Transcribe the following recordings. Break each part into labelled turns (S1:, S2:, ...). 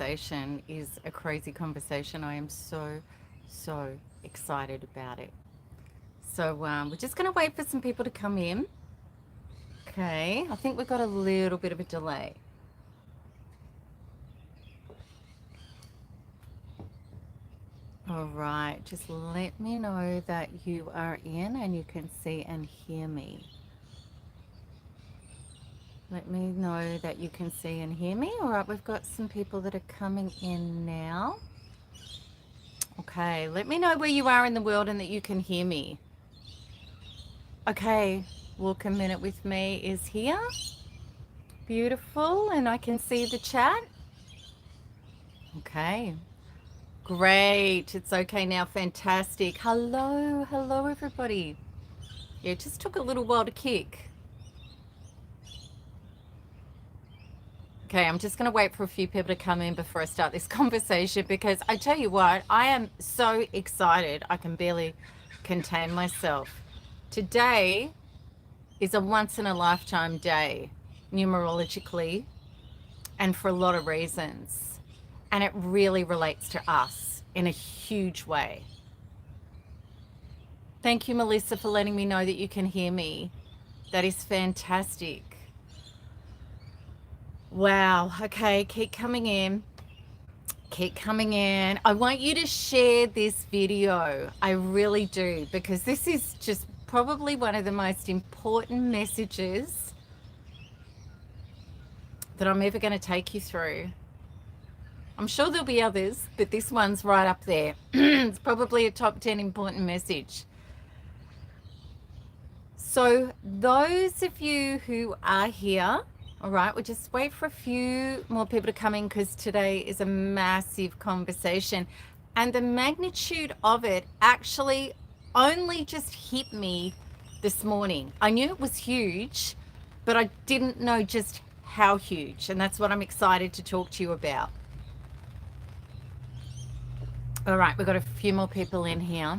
S1: conversation is a crazy conversation. I am so excited about it. So we're just going to wait for some people to come in. Okay, I think we've got a little bit of a delay. All right, just let me know that you are in and you can see and hear me. Let me know that you can see and hear me. All right, we've got some people that are coming in now. Okay, let me know where you are in the world and that you can hear me. Okay, Walk a Minute with Me is here. Beautiful, and I can see the chat. Okay, great. It's okay now. Fantastic. Hello everybody. Yeah, it just took a little while to kick. Okay, I'm just going to wait for a few people to come in before I start this conversation, because I tell you what, I am so excited. I can barely contain myself. Today is a once in a lifetime day, numerologically, and for a lot of reasons. And it really relates to us in a huge way. Thank you, Melissa, for letting me know that you can hear me. That is fantastic. Wow. Okay, keep coming in. Keep coming in. I want you to share this video. I really do, because this is just probably one of the most important messages that I'm ever going to take you through. I'm sure there'll be others, but this one's right up there. It's probably a top 10 important message. So those of you who are here, all right, we'll just wait for a few more people to come in, because today is a massive conversation. And the magnitude of it actually only just hit me this morning. I knew it was huge, but I didn't know just how huge. And that's what I'm excited to talk to you about. All right, we've got a few more people in here.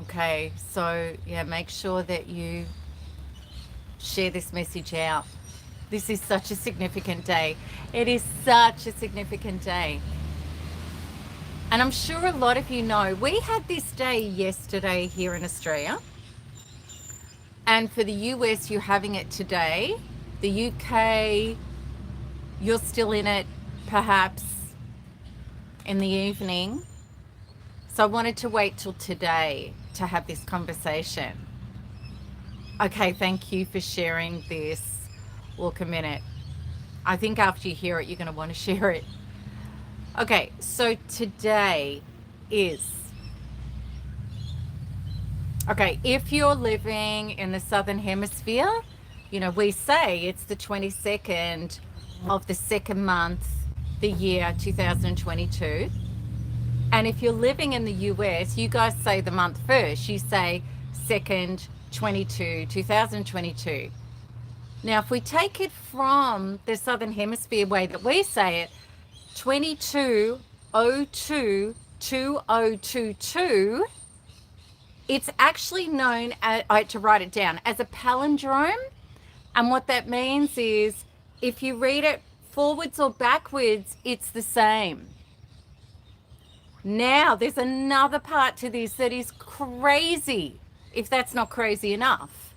S1: Okay, so yeah, make sure that you share this message out. This is such a significant day. It is such a significant day. And I'm sure a lot of you know, we had this day yesterday here in Australia. And for the US, you're having it today. The UK, you're still in it perhaps in the evening. So I wanted to wait till today to have this conversation. Okay, thank you for sharing this. Walk a Minute. I think after you hear it, you're going to want to share it. Okay, so today is, okay, if you're living in the Southern Hemisphere, you know, we say it's the 22nd of the second month, the year 2022. And if you're living in the US, you guys say the month first. You say 2nd, 2022. Now, if we take it from the Southern Hemisphere way that we say it, 22022022, it's actually known as, I had to write it down, as a palindrome. And what that means is if you read it forwards or backwards, it's the same. Now, there's another part to this that is crazy, if that's not crazy enough,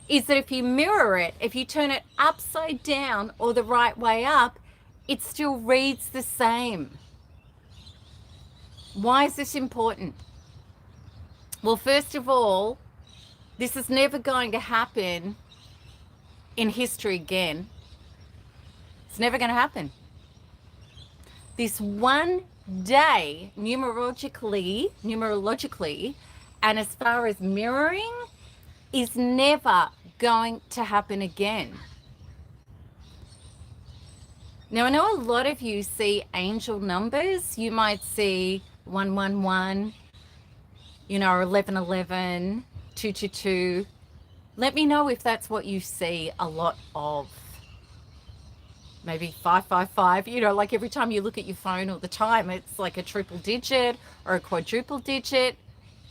S1: is that if you mirror it, if you turn it upside down or the right way up, it still reads the same. Why is this important? Well, first of all, this is never going to happen in history again. It's never going to happen. This one day, numerologically, and as far as mirroring, is never going to happen again. Now, I know a lot of you see angel numbers. You might see 111, you know, or 1111, 222. Let me know if that's what you see a lot of. Maybe 555, you know, like every time you look at your phone all the time, it's like a triple digit or a quadruple digit.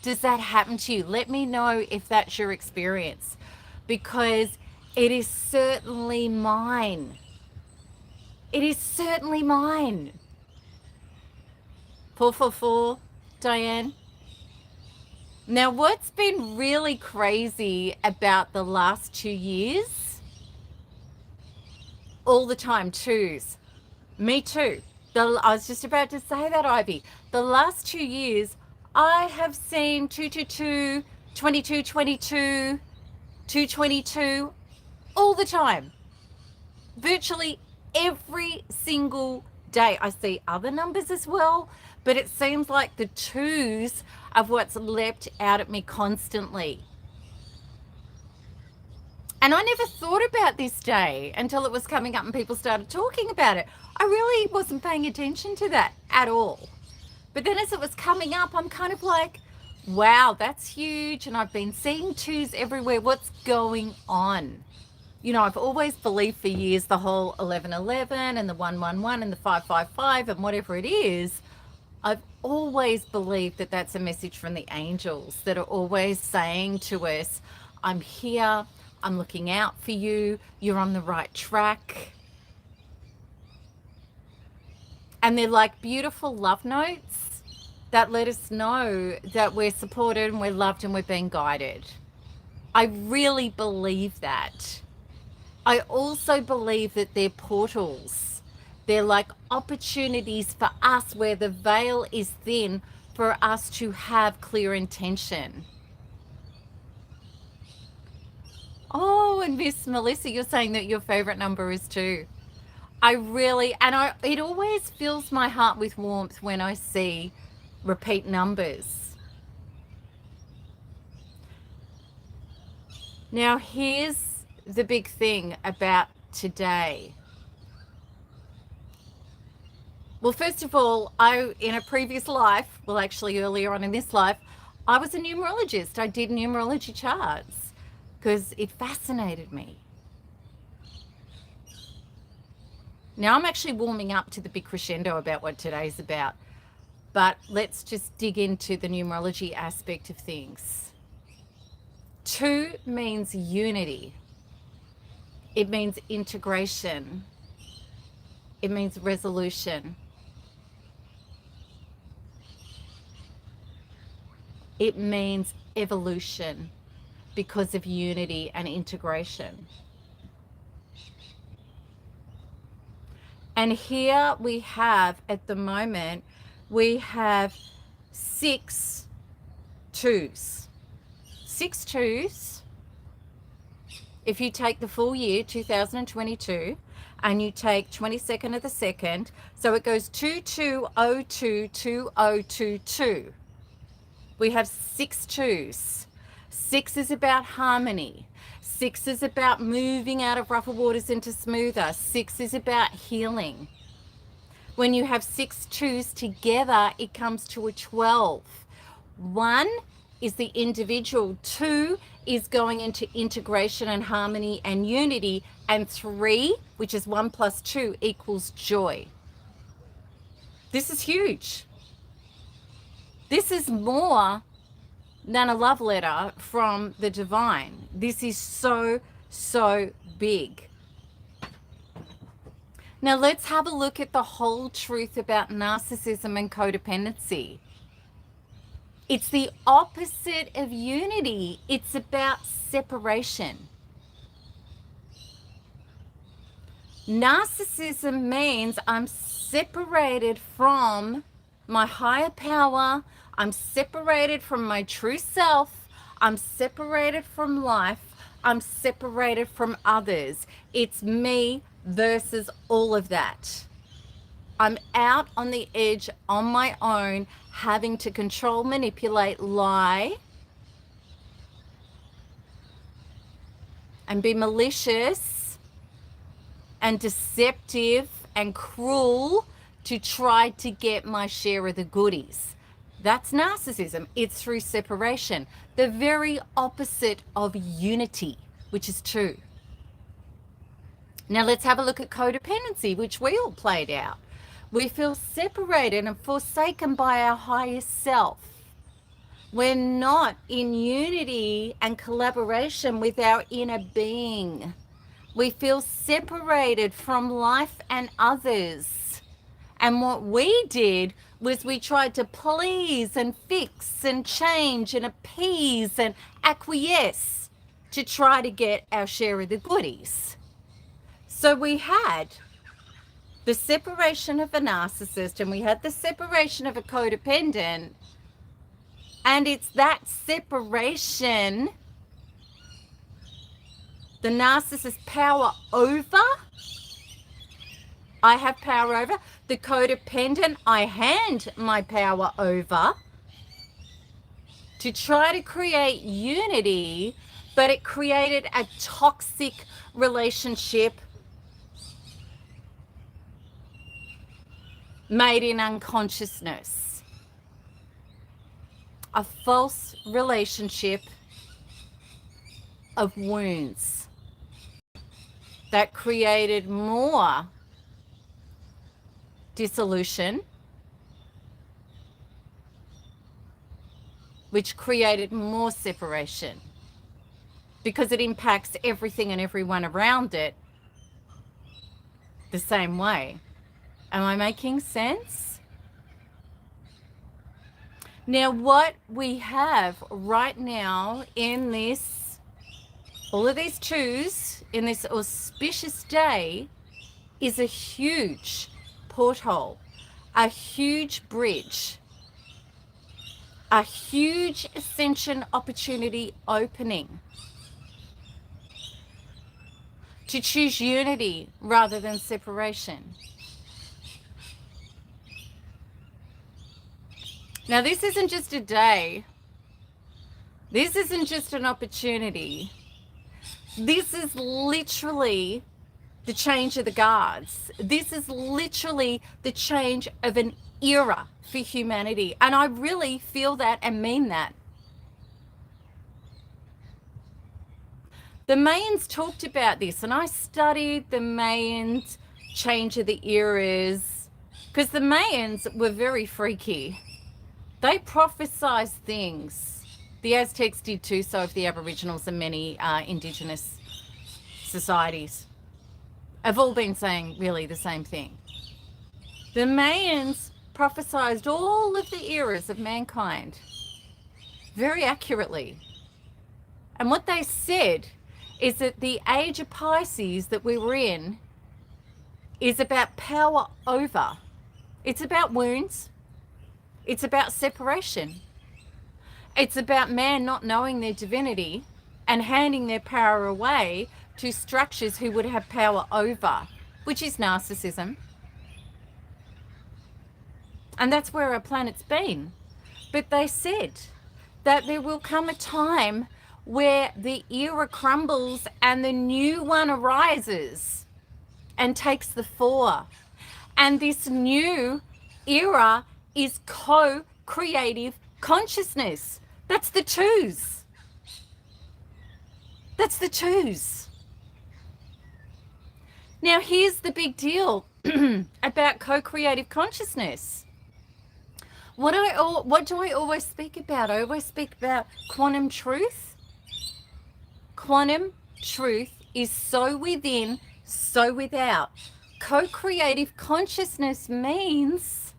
S1: Does that happen to you? Let me know if that's your experience, because it is certainly mine. It is certainly mine. 444, Diane. Now, what's been really crazy about the last 2 years? All the time, twos. Me too. I was just about to say that, Ivy. The last 2 years, I have seen 222, 2222, 222 all the time. Virtually every single day. I see other numbers as well, but it seems like the twos of what's leapt out at me constantly. And I never thought about this day until it was coming up and people started talking about it. I really wasn't paying attention to that at all. But then as it was coming up, I'm kind of like, wow, that's huge. And I've been seeing twos everywhere. What's going on? You know, I've always believed for years the whole 1111 and the 111 and the 555 and whatever it is. I've always believed that that's a message from the angels that are always saying to us, I'm here, I'm looking out for you, you're on the right track. And they're like beautiful love notes that let us know that we're supported and we're loved and we're being guided. I really believe that. I also believe that they're portals. They're like opportunities for us where the veil is thin for us to have clear intention. Oh, and Miss Melissa, you're saying that your favorite number is 2. It always fills my heart with warmth when I see repeat numbers. Now, here's the big thing about today. Well, first of all, in a previous life, well, actually earlier on in this life, I was a numerologist. I did numerology charts because it fascinated me. Now I'm actually warming up to the big crescendo about what today's about, but let's just dig into the numerology aspect of things. 2 means unity. It means integration. It means resolution. It means evolution because of unity and integration. And here we have, at the moment, we have 6 twos. 6 twos. If you take the full year, 2022, and you take 22nd of the 2nd, so it goes 22022022. We have 6 twos. 6 is about harmony. 6 is about moving out of rougher waters into smoother. 6 is about healing. When you have 6 twos together, it comes to a 12. 1 is the individual. 2 is going into integration and harmony and unity. And 3, which is 1 plus 2, equals joy. This is huge. This is more than a love letter from the divine. This is so, so big. Now let's have a look at the whole truth about narcissism and codependency. It's the opposite of unity. It's about separation. Narcissism means I'm separated from my higher power. I'm separated from my true self. I'm separated from life. I'm separated from others. It's me versus all of that. I'm out on the edge on my own, having to control, manipulate, lie, and be malicious and deceptive and cruel to try to get my share of the goodies. That's narcissism. It's through separation. The very opposite of unity, which is 2. Now let's have a look at codependency, which we all played out. We feel separated and forsaken by our higher self. We're not in unity and collaboration with our inner being. We feel separated from life and others. And what we did was we tried to please and fix and change and appease and acquiesce to try to get our share of the goodies. So we had the separation of a narcissist and we had the separation of a codependent. And it's that separation, the narcissist's power over, I have power over. The codependent, I hand my power over to try to create unity, but it created a toxic relationship made in unconsciousness. A false relationship of wounds that created more dissolution, which created more separation because it impacts everything and everyone around it the same way. Am I making sense? Now, what we have right now in this, all of these twos in this auspicious day is a huge porthole, a huge bridge, a huge ascension opportunity opening to choose unity rather than separation. Now, this isn't just a day. This isn't just an opportunity. This is literally the change of the guards. This is literally the change of an era for humanity. And I really feel that and mean that. The Mayans talked about this, and I studied the Mayans' change of the eras because the Mayans were very freaky. They prophesized things. The Aztecs did too, so of the Aboriginals and many indigenous societies have all been saying really the same thing. The Mayans prophesized all of the eras of mankind very accurately. And what they said is that the age of Pisces that we were in is about power over. It's about wounds. It's about separation. It's about man not knowing their divinity and handing their power away to structures who would have power over, which is narcissism. And that's where our planet's been. But they said that there will come a time where the era crumbles and the new one arises and takes the fore. And this new era is co-creative consciousness. That's the twos. That's the twos. Now, here's the big deal about co-creative consciousness. What do I always speak about? I always speak about quantum truth. Quantum truth is so within, so without. Co-creative consciousness means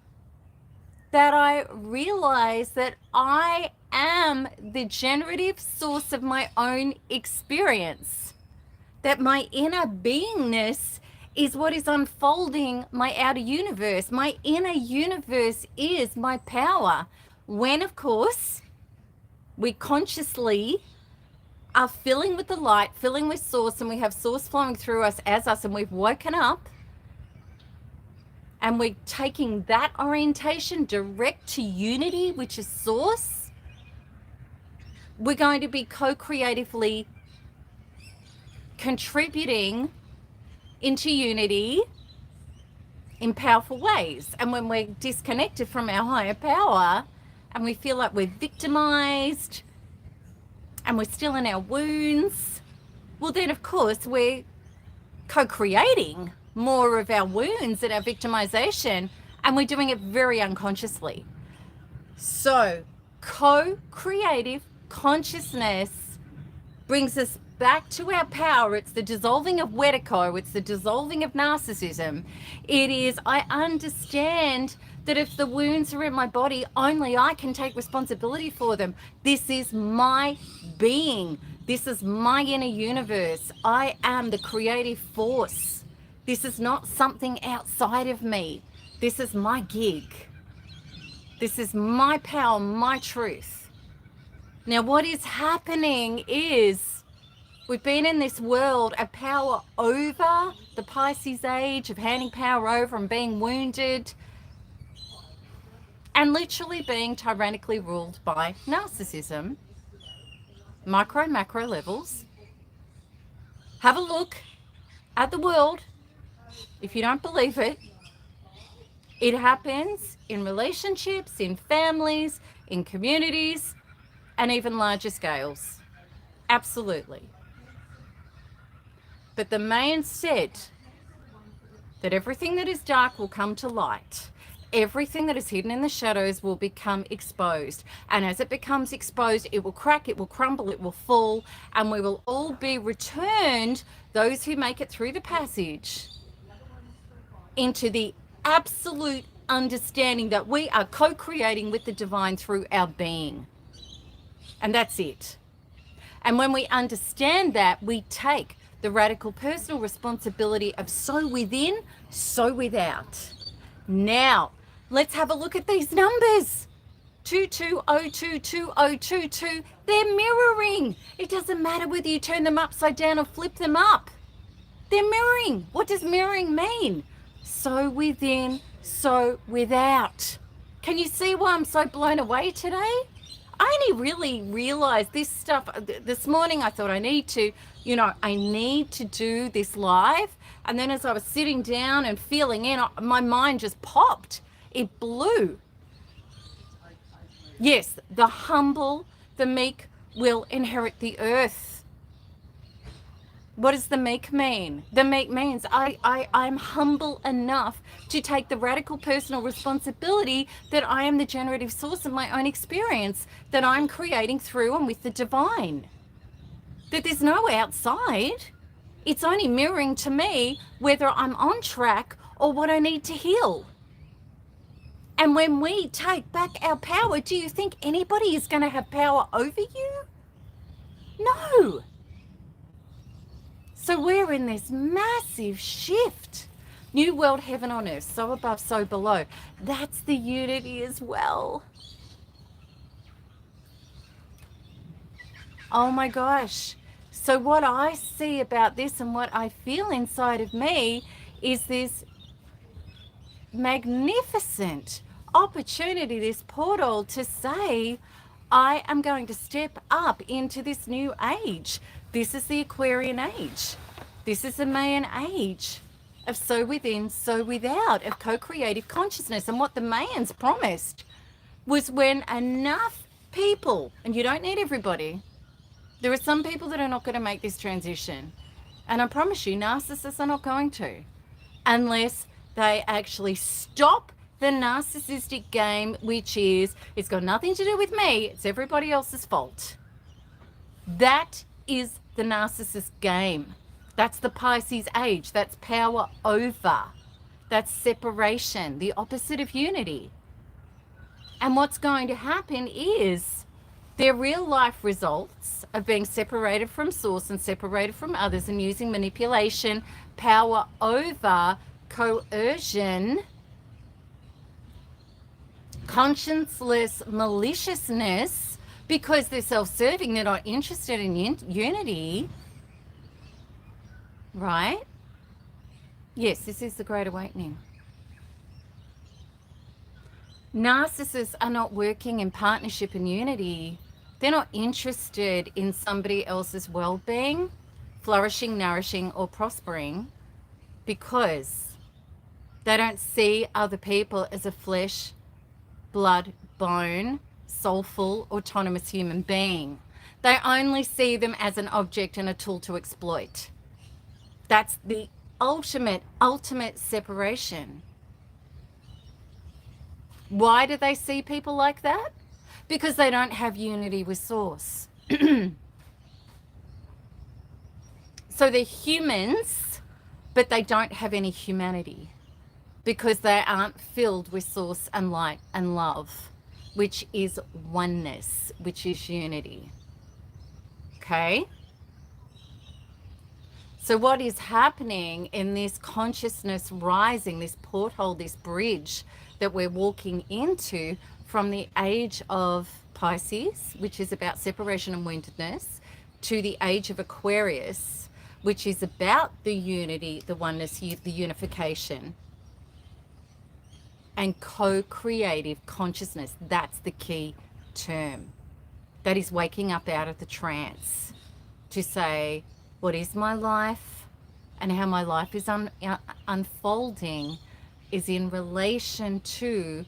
S1: that I realize that I am the generative source of my own experience. That my inner beingness is what is unfolding my outer universe. My inner universe is my power. When, of course, we consciously are filling with the light, filling with source, and we have source flowing through us as us, and we've woken up, and we're taking that orientation direct to unity, which is source, we're going to be co-creatively contributing into unity in powerful ways. And when we're disconnected from our higher power and we feel like we're victimized and we're still in our wounds, well then of course we're co-creating more of our wounds and our victimization, and we're doing it very unconsciously. So co-creative consciousness brings us back to our power. It's the dissolving of Wetico. It's the dissolving of narcissism. It is, I understand that if the wounds are in my body, only I can take responsibility for them. This is my being. This is my inner universe. I am the creative force. This is not something outside of me. This is my gig. This is my power, my truth. Now, what is happening is we've been in this world of power over, the Pisces age of handing power over and being wounded and literally being tyrannically ruled by narcissism, micro, macro levels. Have a look at the world. If you don't believe it, it happens in relationships, in families, in communities, and even larger scales. Absolutely. But the Mayans said that everything that is dark will come to light. Everything that is hidden in the shadows will become exposed. And as it becomes exposed, it will crack, it will crumble, it will fall, and we will all be returned, those who make it through the passage, into the absolute understanding that we are co-creating with the divine through our being. And that's it. And when we understand that, we take the radical personal responsibility of so within, so without. Now, let's have a look at these numbers. 22022022. They're mirroring. It doesn't matter whether you turn them upside down or flip them up. They're mirroring. What does mirroring mean? So within, so without. Can you see why I'm so blown away today? I only really realized this stuff this morning. I thought I need to do this live. And then as I was sitting down and feeling in, my mind just popped. It blew. Yes, the humble, the meek will inherit the earth. What does the meek mean? The meek means I'm humble enough to take the radical personal responsibility that I am the generative source of my own experience, that I'm creating through and with the divine. That there's no outside. It's only mirroring to me whether I'm on track or what I need to heal. And when we take back our power, do you think anybody is going to have power over you? No. So we're in this massive shift. New world, heaven on earth, so above, so below. That's the unity as well. Oh my gosh. So what I see about this and what I feel inside of me is this magnificent opportunity, this portal to say, I am going to step up into this new age. This is the Aquarian age. This is the Mayan age of so within, so without, of co-creative consciousness. And what the Mayans promised was when enough people, and you don't need everybody, there are some people that are not going to make this transition. And I promise you, narcissists are not going to, unless they actually stop the narcissistic game, which is, it's got nothing to do with me, it's everybody else's fault. That is the narcissist game. That's the Pisces age. That's power over. That's separation, the opposite of unity. And what's going to happen is their real life results of being separated from source and separated from others and using manipulation, power over, coercion, conscienceless maliciousness, because they're self-serving, they're not interested in unity, right? Yes, this is the Great Awakening. Narcissists are not working in partnership and unity. They're not interested in somebody else's well-being, flourishing, nourishing, or prospering, because they don't see other people as a flesh, blood, bone, soulful, autonomous human being. They only see them as an object and a tool to exploit. That's the ultimate separation. Why do they see people like that? Because they don't have unity with source. So they're humans, but they don't have any humanity because they aren't filled with source and light and love, which is oneness, which is unity. Okay? So what is happening in this consciousness rising, this porthole, this bridge that we're walking into from the age of Pisces, which is about separation and woundedness, to the age of Aquarius, which is about the unity, the oneness, the unification, and co-creative consciousness. That's the key term. That is waking up out of the trance to say, what is my life and how my life is unfolding is in relation to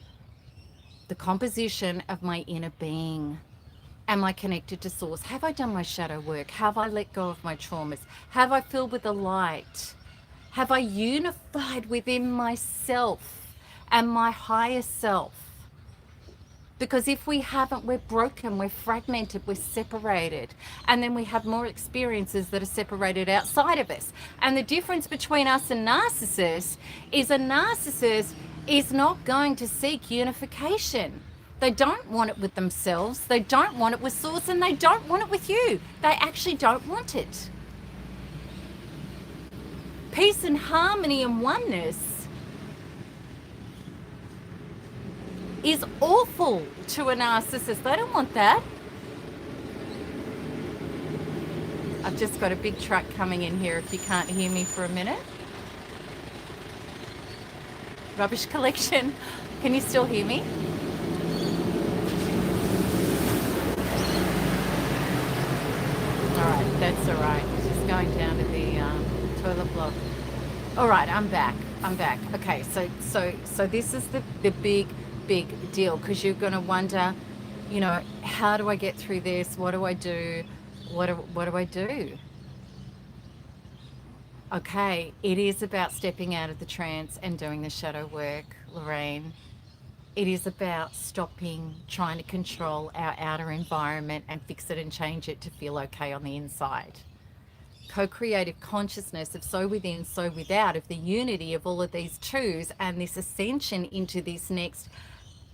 S1: the composition of my inner being. Am I connected to source? Have I done my shadow work? Have I let go of my traumas? Have I filled with the light? Have I unified within myself and my higher self? Because if we haven't, we're broken, we're fragmented, we're separated. And then we have more experiences that are separated outside of us. And the difference between us and narcissists is a narcissist is not going to seek unification. They don't want it with themselves, they don't want it with source, and they don't want it with you. They actually don't want it. Peace and harmony and oneness is awful to a narcissist. They don't want that. I've just got a big truck coming in here if you can't hear me for a minute. Rubbish collection. Can you still hear me? Alright, that's alright. Just going down to the toilet block. Alright, I'm back. Okay, so this is the big deal, because you're going to wonder, you know, how do I get through this? What do I do? What do I do? Okay, it is about stepping out of the trance and doing the shadow work, Lorraine. It is about stopping trying to control our outer environment and fix it and change it to feel okay on the inside. Co-creative consciousness of so within, so without, of the unity of all of these twos and this ascension into this next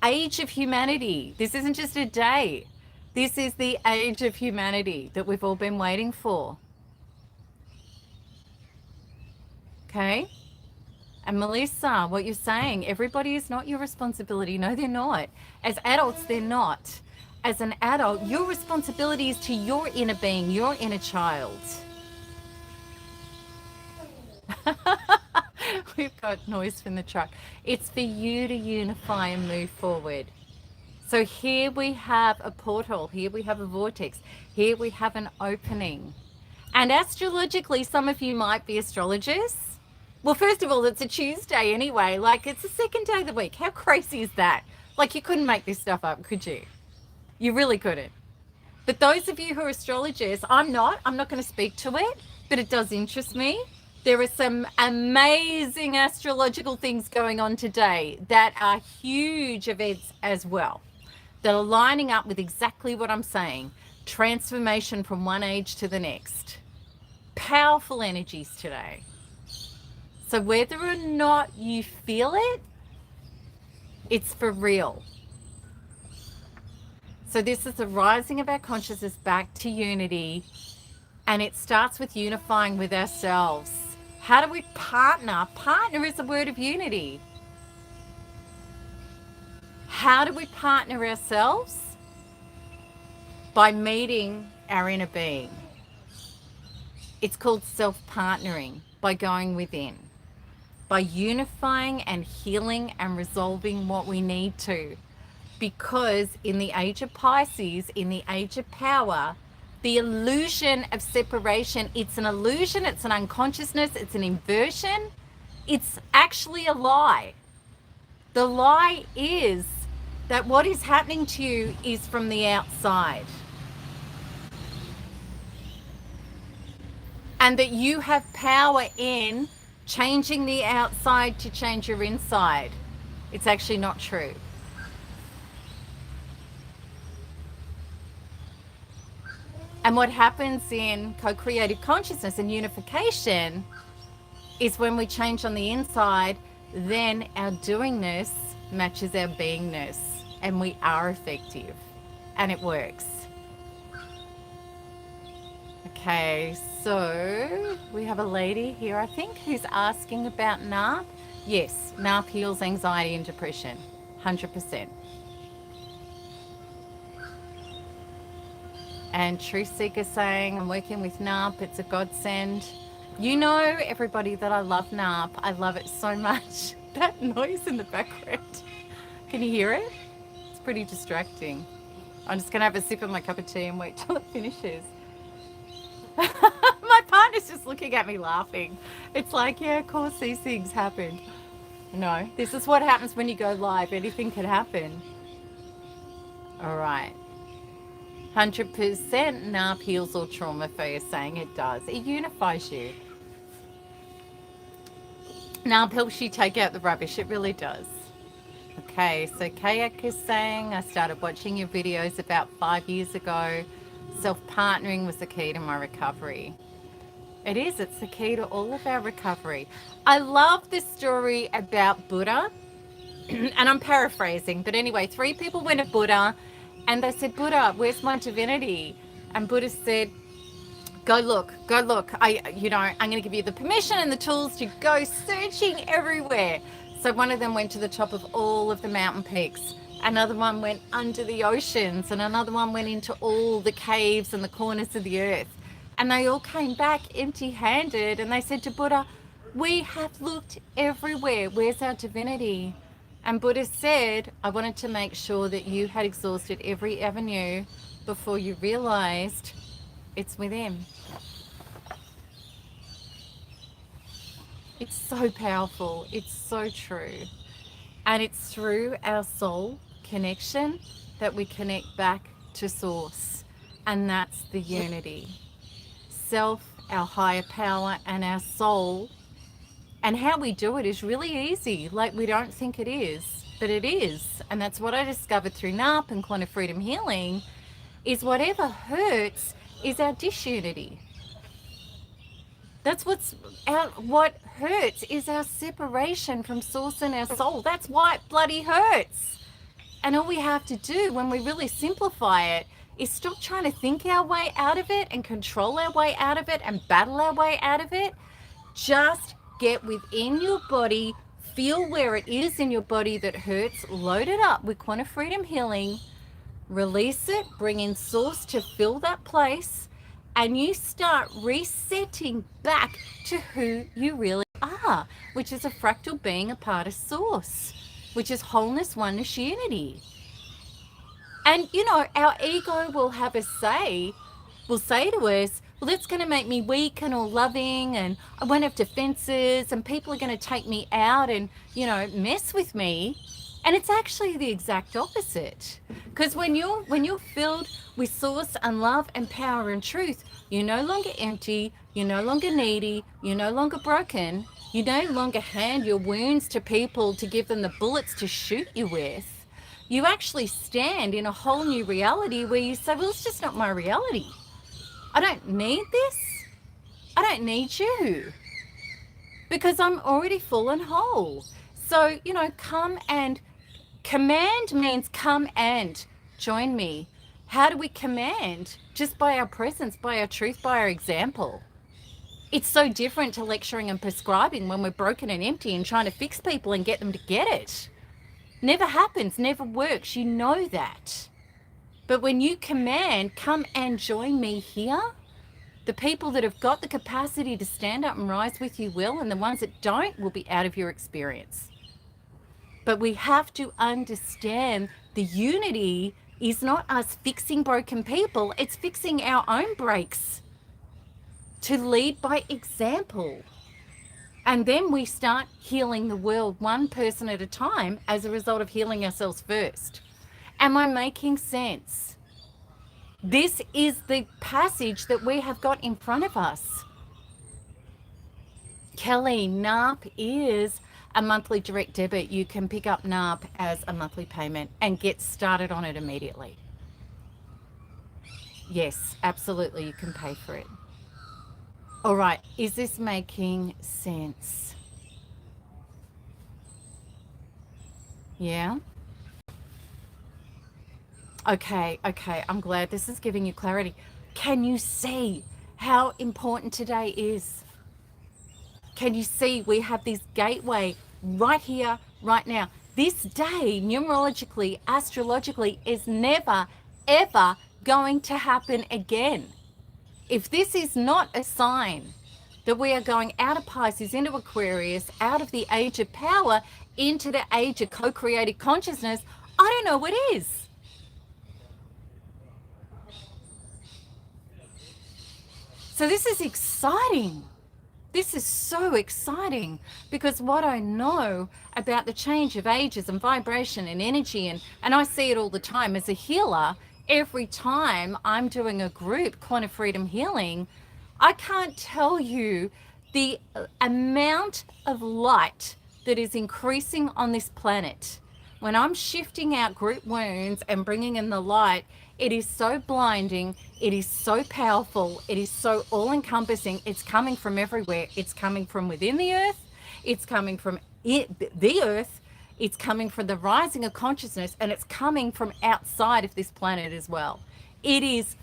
S1: age of humanity. This isn't just a day. This is the age of humanity that we've all been waiting for. Okay? And Melissa, what you're saying, everybody is not your responsibility. No, they're not. As adults, they're not. As an adult, your responsibility is to your inner being, your inner child. We've got noise from the truck. It's for you to unify and move forward. So here we have a portal. Here we have a vortex. Here we have an opening. And astrologically, some of you might be astrologers. Well, first of all, it's a Tuesday anyway. Like, it's the second day of the week. How crazy is that? Like, you couldn't make this stuff up, could you? You really couldn't. But those of you who are astrologers, I'm not going to speak to it, but it does interest me. There are some amazing astrological things going on today that are huge events as well, that are lining up with exactly what I'm saying. Transformation from one age to the next. Powerful energies today. So whether or not you feel it, it's for real. So this is the rising of our consciousness back to unity, and it starts with unifying with ourselves. How do we partner? Partner is a word of unity. How do we partner ourselves? By meeting our inner being. It's called self-partnering, by going within, by unifying and healing and resolving what we need to. Because in the age of Pisces, in the age of power, the illusion of separation, it's an illusion, it's an unconsciousness, it's an inversion. It's actually a lie. The lie is that what is happening to you is from the outside. And that you have power in changing the outside to change your inside. It's actually not true. And what happens in co-creative consciousness and unification is when we change on the inside, then our doingness matches our beingness, and we are effective, and it works. Okay, so we have a lady here, I think, who's asking about NARP. Yes, NARP heals anxiety and depression, 100%. And Truth Seeker saying, I'm working with NARP, it's a godsend. You know, everybody, that I love NARP. I love it so much. That noise in the background. Can you hear it? It's pretty distracting. I'm just going to have a sip of my cup of tea and wait till it finishes. My partner's just looking at me laughing. It's like, yeah, of course these things happen. No, this is what happens when you go live. Anything can happen. All right. 100% NARP heals all trauma, Faye is saying it does. It unifies you. NARP helps you take out the rubbish. It really does. Okay, so Kayak is saying, I started watching your videos about 5 years ago. Self-partnering was the key to my recovery. It is. It's the key to all of our recovery. I love this story about Buddha. And I'm paraphrasing, but anyway, 3 people went to Buddha and they said, Buddha, where's my divinity? And Buddha said, go look. I'm going to give you the permission and the tools to go searching everywhere. So one of them went to the top of all of the mountain peaks. Another one went under the oceans, and another one went into all the caves and the corners of the earth. And they all came back empty-handed, and they said to Buddha, we have looked everywhere. Where's our divinity? And Buddha said, I wanted to make sure that you had exhausted every avenue before you realized it's within. It's so powerful. It's so true. And it's through our soul connection that we connect back to source. And that's the unity. Self, our higher power, and our soul. And how we do it is really easy. Like, we don't think it is, but it is. And that's what I discovered through NARP and Quantum Freedom Healing, is whatever hurts is our disunity. That's what hurts is our separation from source and our soul. That's why it bloody hurts. And all we have to do when we really simplify it is stop trying to think our way out of it and control our way out of it and battle our way out of it. Just get within your body, feel where it is in your body that hurts, load it up with Quantum Freedom Healing, release it, bring in source to fill that place, and you start resetting back to who you really are, which is a fractal being, a part of source, which is wholeness, oneness, unity. And, our ego will have a say, will say to us, well, that's going to make me weak and all loving, and I won't have defenses, and people are going to take me out and, mess with me. And it's actually the exact opposite. Because when you're filled with source and love and power and truth, you're no longer empty, you're no longer needy, you're no longer broken, you no longer hand your wounds to people to give them the bullets to shoot you with. You actually stand in a whole new reality where you say, well, it's just not my reality. I don't need this. I don't need you. Because I'm already full and whole. So, come and command means come and join me. How do we command? Just by our presence, by our truth, by our example. It's so different to lecturing and prescribing when we're broken and empty and trying to fix people and get them to get it. Never happens, never works. You know that. But when you command, come and join me here, the people that have got the capacity to stand up and rise with you will, and the ones that don't will be out of your experience. But we have to understand the unity is not us fixing broken people, it's fixing our own breaks. To lead by example. And then we start healing the world one person at a time as a result of healing ourselves first. Am I making sense? This is the passage that we have got in front of us. Kelly, NARP is a monthly direct debit. You can pick up NARP as a monthly payment and get started on it immediately. Yes, absolutely, you can pay for it. All right, is this making sense? Yeah? Okay, I'm glad this is giving you clarity. Can you see how important today is? Can you see we have this gateway right here, right now? This day, numerologically, astrologically, is never, ever going to happen again. If this is not a sign that we are going out of Pisces into Aquarius, out of the age of power into the age of co-created consciousness, I don't know what is. So this is exciting. This is so exciting because what I know about the change of ages and vibration and energy, and I see it all the time as a healer, every time I'm doing a group, Quantum Freedom Healing, I can't tell you the amount of light that is increasing on this planet. When I'm shifting out group wounds and bringing in the light, it is so blinding. It is so powerful. It is so all-encompassing. It's coming from everywhere. It's coming from within the earth. It's coming from the earth. It's coming from the rising of consciousness, and it's coming from outside of this planet as well. It is,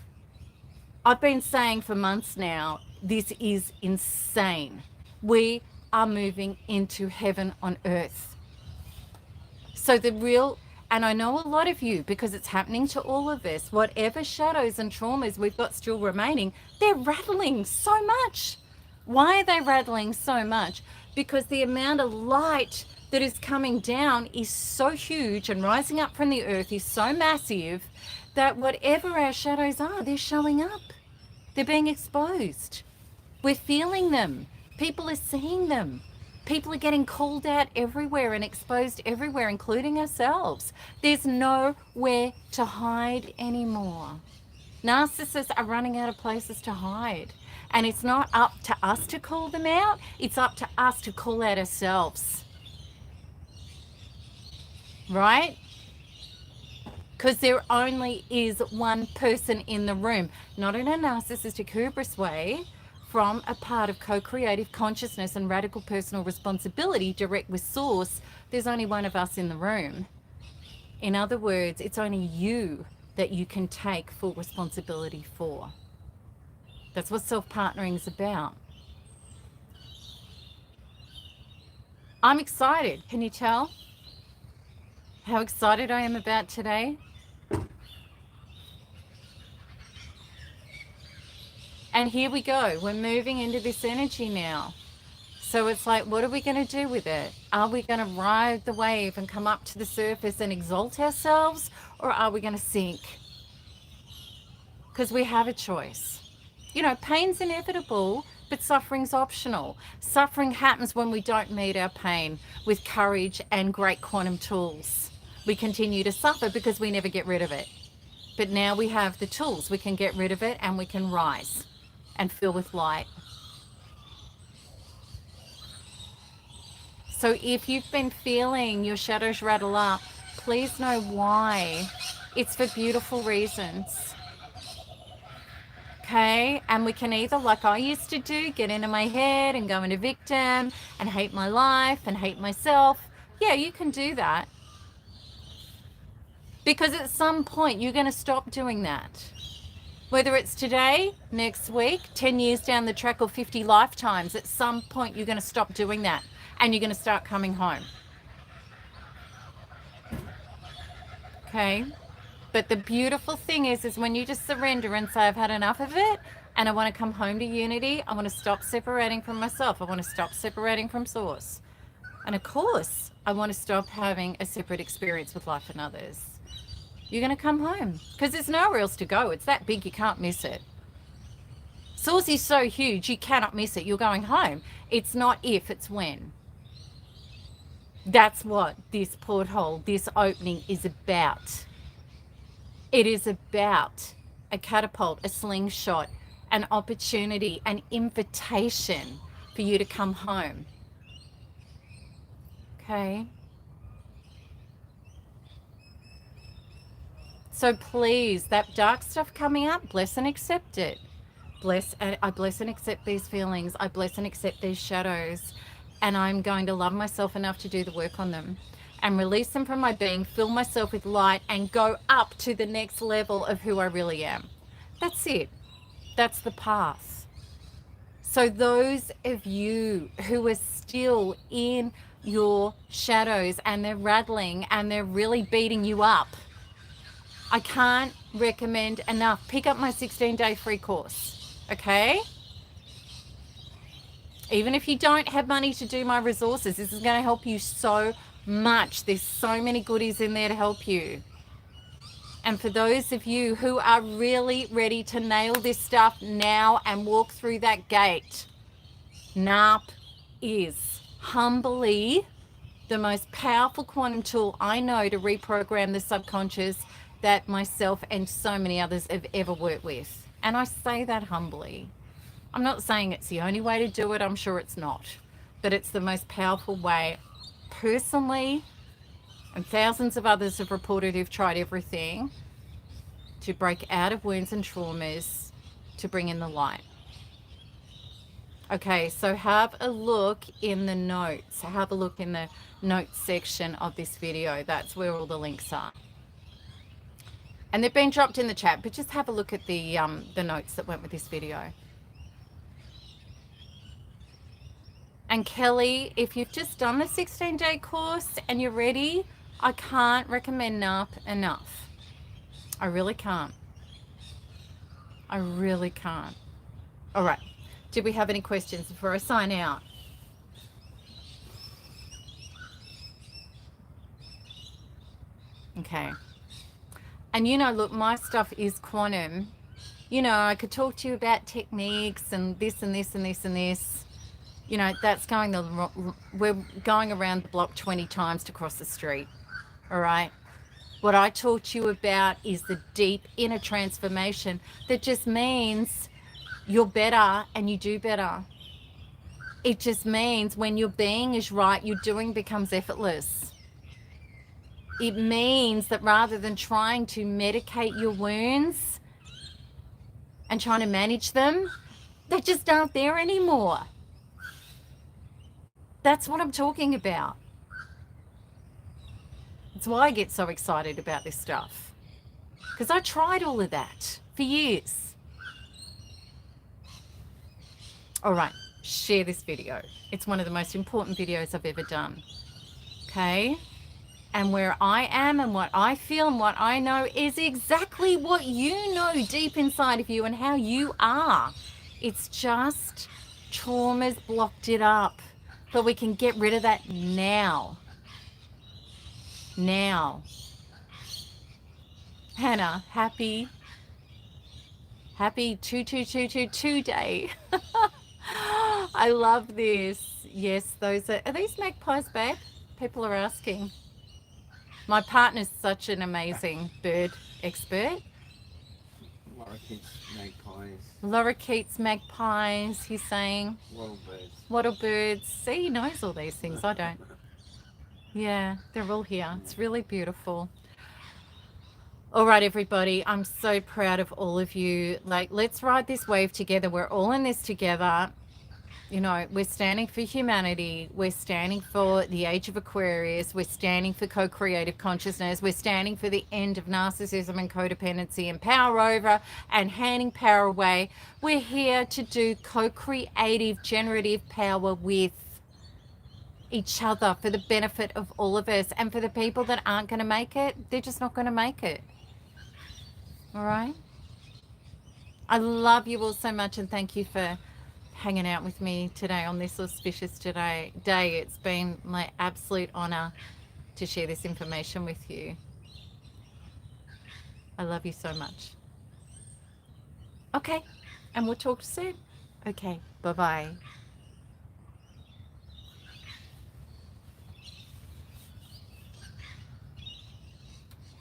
S1: I've been saying for months now, this is insane. We are moving into heaven on earth. So the real, and I know a lot of you, because it's happening to all of us, whatever shadows and traumas we've got still remaining, they're rattling so much. Why are they rattling so much? Because the amount of light that is coming down is so huge, and rising up from the earth is so massive that whatever our shadows are, they're showing up. They're being exposed. We're feeling them. People are seeing them. People are getting called out everywhere and exposed everywhere, including ourselves. There's nowhere to hide anymore. Narcissists are running out of places to hide. And it's not up to us to call them out. It's up to us to call out ourselves. Right? Because there only is one person in the room, not in a narcissistic hubris way, from a part of co-creative consciousness and radical personal responsibility direct with source. There's only one of us in the room. In other words, it's only you that you can take full responsibility for. That's what self-partnering is about. I'm excited. Can you tell how excited I am about today? And here we go. We're moving into this energy now. So it's like, what are we going to do with it? Are we going to ride the wave and come up to the surface and exalt ourselves? Or are we going to sink? Because we have a choice. You know, pain's inevitable, but suffering's optional. Suffering happens when we don't meet our pain with courage and great quantum tools. We continue to suffer because we never get rid of it. But now we have the tools. We can get rid of it and we can rise and fill with light. So if you've been feeling your shadows rattle up, please know why. It's for beautiful reasons. Okay? And we can either, like I used to do, get into my head and go into victim and hate my life and hate myself. Yeah, you can do that. Because at some point, you're going to stop doing that. Whether it's today, next week, 10 years down the track, or 50 lifetimes, at some point, you're going to stop doing that. And you're going to start coming home. Okay? But the beautiful thing is when you just surrender and say, I've had enough of it, and I want to come home to unity. I want to stop separating from myself. I want to stop separating from source. And of course, I want to stop having a separate experience with life and others. You're going to come home because there's nowhere else to go. It's that big, you can't miss it. Source is so huge, you cannot miss it. You're going home. It's not if, it's when. That's what this porthole, this opening is about. It is about a catapult, a slingshot, an opportunity, an invitation for you to come home. Okay? So please, that dark stuff coming up, bless and accept it. I bless and accept these feelings. I bless and accept these shadows. And I'm going to love myself enough to do the work on them and release them from my being, fill myself with light, and go up to the next level of who I really am. That's it. That's the path. So those of you who are still in your shadows and they're rattling and they're really beating you up, I can't recommend enough. Pick up my 16-day free course, okay? Even if you don't have money to do my resources, this is going to help you so much. There's so many goodies in there to help you. And for those of you who are really ready to nail this stuff now and walk through that gate, NARP is humbly the most powerful quantum tool I know to reprogram the subconscious that myself and so many others have ever worked with. And I say that humbly. I'm not saying it's the only way to do it. I'm sure it's not. But it's the most powerful way personally, and thousands of others have reported who've tried everything to break out of wounds and traumas to bring in the light. Okay, so have a look in the notes. Have a look in the notes section of this video. That's where all the links are. And they've been dropped in the chat, but just have a look at the notes that went with this video. And Kelly, if you've just done the 16-day course and you're ready, I can't recommend NARP enough. I really can't. I really can't. All right. Did we have any questions before I sign out? Okay. And you know, look, my stuff is quantum. You know, I could talk to you about techniques and this and this and this and this. You know, that's we're going around the block 20 times to cross the street. All right. What I taught you about is the deep inner transformation that just means you're better and you do better. It just means when your being is right, your doing becomes effortless. It means that rather than trying to medicate your wounds and trying to manage them, they just aren't there anymore. That's what I'm talking about. That's why I get so excited about this stuff. Because I tried all of that for years. All right, share this video. It's one of the most important videos I've ever done. Okay? And where I am and what I feel and what I know is exactly what you know deep inside of you and how you are. It's just trauma's blocked it up. But we can get rid of that now. Now. Hannah, happy 2222 day. I love this. Yes, those are these magpies, babe? People are asking. My partner's such an amazing bird expert. Lorikeets magpies, he's saying. Wattle birds. See, he knows all these things. I don't. Yeah, they're all here. It's really beautiful. All right, everybody. I'm so proud of all of you. Like, let's ride this wave together. We're all in this together. You know, we're standing for humanity. We're standing for the age of Aquarius. We're standing for co-creative consciousness. We're standing for the end of narcissism and codependency and power over and handing power away. We're here to do co-creative, generative power with each other for the benefit of all of us. And for the people that aren't going to make it, they're just not going to make it. All right? I love you all so much, and thank you for hanging out with me today on this auspicious day. It's been my absolute honor to share this information with you. I love you so much. Okay, and we'll talk soon. Okay, bye-bye.